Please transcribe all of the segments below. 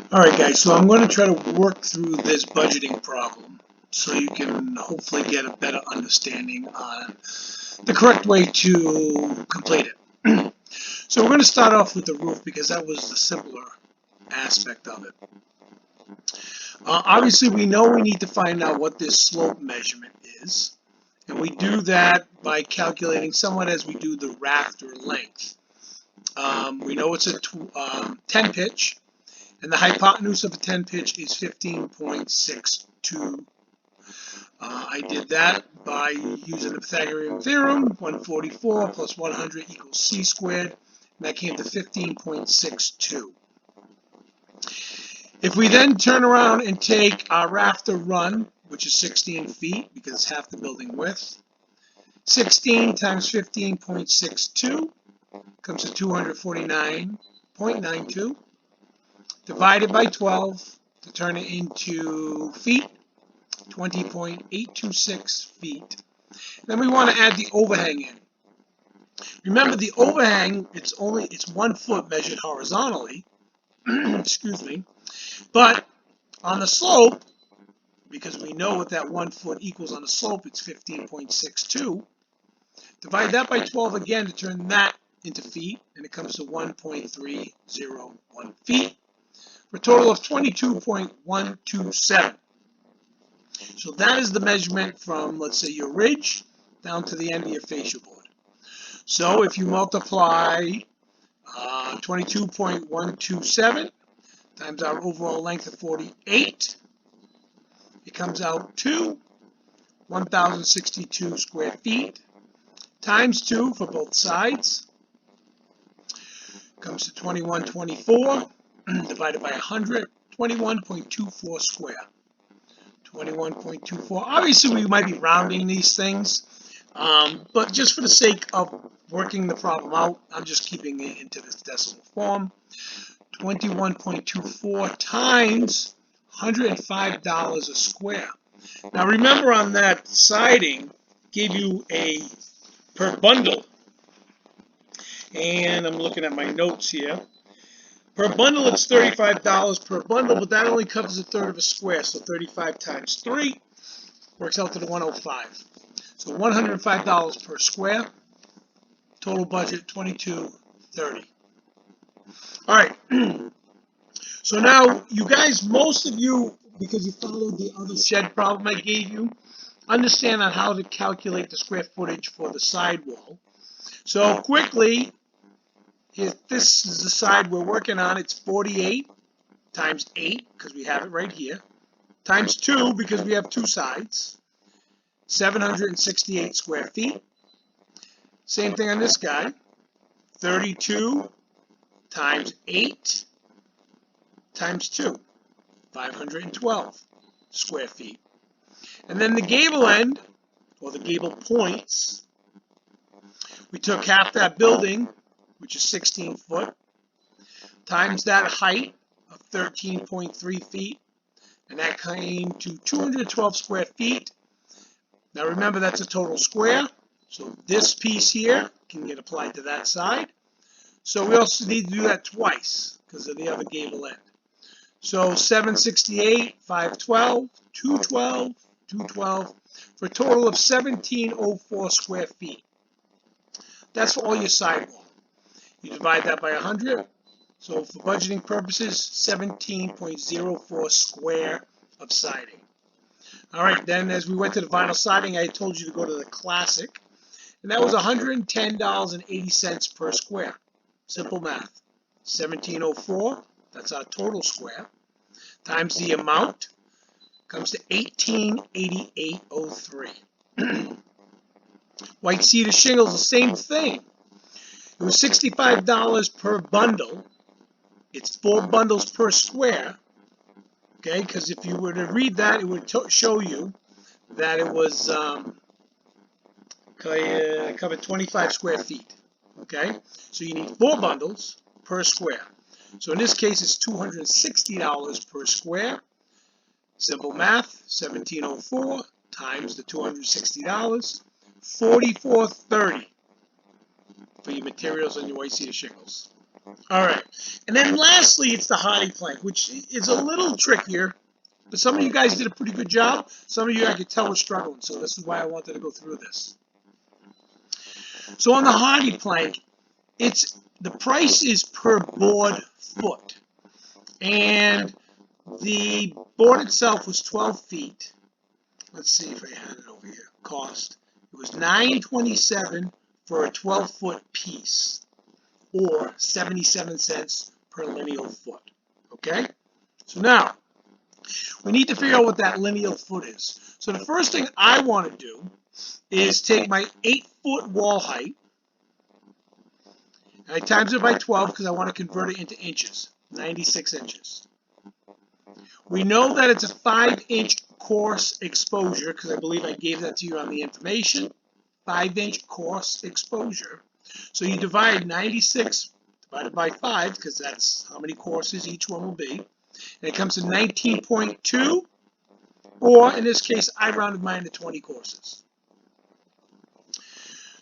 Alright guys, so I'm going to try to work through this budgeting problem so you can hopefully get a better understanding on the correct way to complete it. So we're going to start off with the roof because that was the simpler aspect of it. Obviously we know we need to find out what this slope measurement is, and we do that by calculating somewhat as we do the rafter length. We know it's a 10 pitch. And the hypotenuse of a 10 pitch is 15.62. I did that by using the Pythagorean theorem. 144 plus 100 equals c squared. And that came to 15.62. If we then turn around and take our rafter run, which is 16 feet because it's half the building width, 16 times 15.62 comes to 249.92. Divided by 12 to turn it into feet, 20.826 feet. Then we want to add the overhang in. Remember, the overhang, it's 1 foot measured horizontally, excuse me, but on the slope, because we know what that 1 foot equals on the slope, it's 15.62. Divide that by 12 again to turn that into feet, and it comes to 1.301 feet. For a total of 22.127. So that is the measurement from, let's say, your ridge down to the end of your fascia board. So if you multiply 22.127 times our overall length of 48, it comes out to 1,062 square feet times 2 for both sides. Comes to 2124. Divided by 100, 21.24 square. 21.24. Obviously, we might be rounding these things, but just for the sake of working the problem out, I'm just keeping it into this decimal form. 21.24 times $105 a square. Now, remember on that siding, gave you a per bundle, and I'm looking at my notes here. Per bundle, it's $35 per bundle, but that only covers a third of a square, so 35 times 3 works out to the 105. So $105 per square. Total budget $22.30. All right. So now, you guys, most of you, because you followed the other shed problem I gave you, understand on how to calculate the square footage for the sidewall. So quickly, if this is the side we're working on, it's 48 times 8, because we have it right here, times 2, because we have 2 sides, 768 square feet. Same thing on this guy, 32 times 8 times 2, 512 square feet. And then the gable end, or the gable points, we took half that building, which is 16 foot, times that height of 13.3 feet, and that came to 212 square feet. Now remember, that's a total square, so this piece here can get applied to that side. So we also need to do that twice because of the other gable end. So 768, 512, 212, 212, for a total of 1,704 square feet. That's for all your sidewall. You divide that by 100, so for budgeting purposes, 17.04 square of siding. All right, then as we went to the vinyl siding, I told you to go to the classic, and that was $110.80 per square. Simple math. 1,704, that's our total square, times the amount, comes to $1888.03. White cedar shingles, the same thing. It was $65 per bundle. It's 4 bundles per square. Okay, because if you were to read that, it would show you that it was covered 25 square feet. Okay, so you need 4 bundles per square. So in this case, it's $260 per square. Simple math, 1,704 times the $260, $44.30 for your materials and your white cedar shingles. All right. And then lastly, it's the HardiePlank, which is a little trickier. But some of you guys did a pretty good job. Some of you I could tell were struggling. So this is why I wanted to go through this. So on the HardiePlank, the price is per board foot. And the board itself was 12 feet. Let's see if I had it over here. Cost. It was $9.27 for a 12-foot piece, or 77 cents per lineal foot. Okay? So now, we need to figure out what that lineal foot is. So the first thing I want to do is take my 8-foot wall height, and I times it by 12 because I want to convert it into inches, 96 inches. We know that it's a 5-inch coarse exposure, because I believe I gave that to you on the information. 5-inch coarse exposure. So you divide 96 divided by 5, because that's how many courses each one will be. And it comes to 19.2, or in this case, I rounded mine to 20 courses.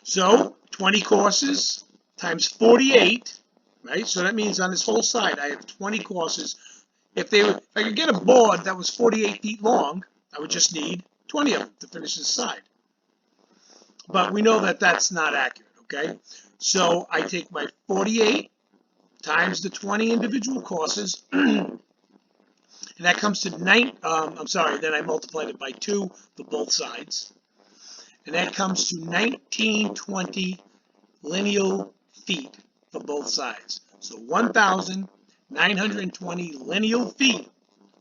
So 20 courses times 48, right? So that means on this whole side, I have 20 courses. If I could get a board that was 48 feet long, I would just need 20 of them to finish this side. But we know that that's not accurate, okay? So I take my 48 times the 20 individual courses, and that comes to then I multiplied it by 2 for both sides. And that comes to 1920 lineal feet for both sides. So 1,920 lineal feet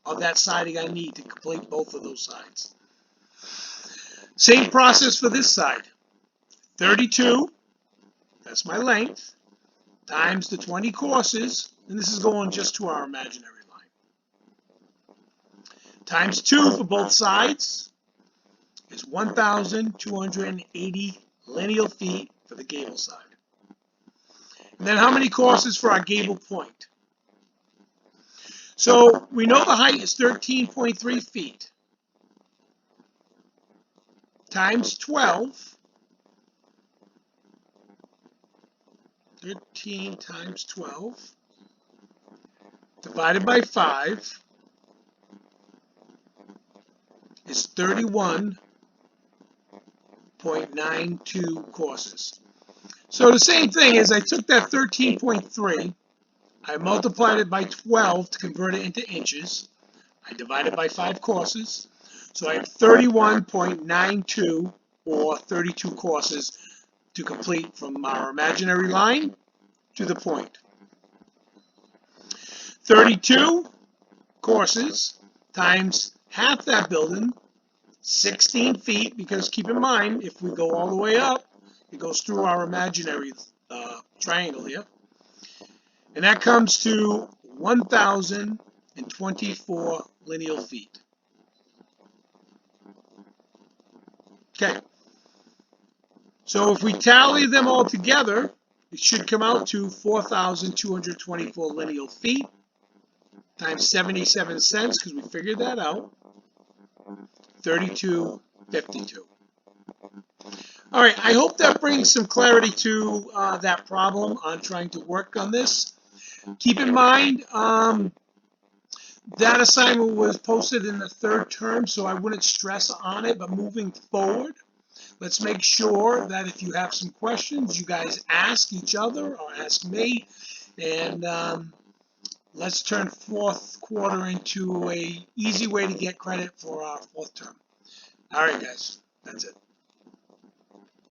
of that siding I need to complete both of those sides. Same process for this side. 32, that's my length, times the 20 courses, and this is going just to our imaginary line, times 2 for both sides is 1,280 lineal feet for the gable side. And then how many courses for our gable point? So we know the height is 13.3 feet times 12. 13 times 12 divided by 5 is 31.92 courses. So the same thing is I took that 13.3, I multiplied it by 12 to convert it into inches. I divided by 5 courses. So I have 31.92 or 32 courses to complete from our imaginary line to the point. 32 courses times half that building, 16 feet, because keep in mind, if we go all the way up, it goes through our imaginary triangle here. And that comes to 1,024 lineal feet. Okay. So if we tally them all together, it should come out to 4,224 lineal feet times 77 cents, because we figured that out, 32.52. All right, I hope that brings some clarity to that problem on trying to work on this. Keep in mind, that assignment was posted in the 3rd term, so I wouldn't stress on it, but moving forward, let's make sure that if you have some questions, you guys ask each other or ask me, and let's turn 4th quarter into a easy way to get credit for our 4th term. All right, guys, that's it.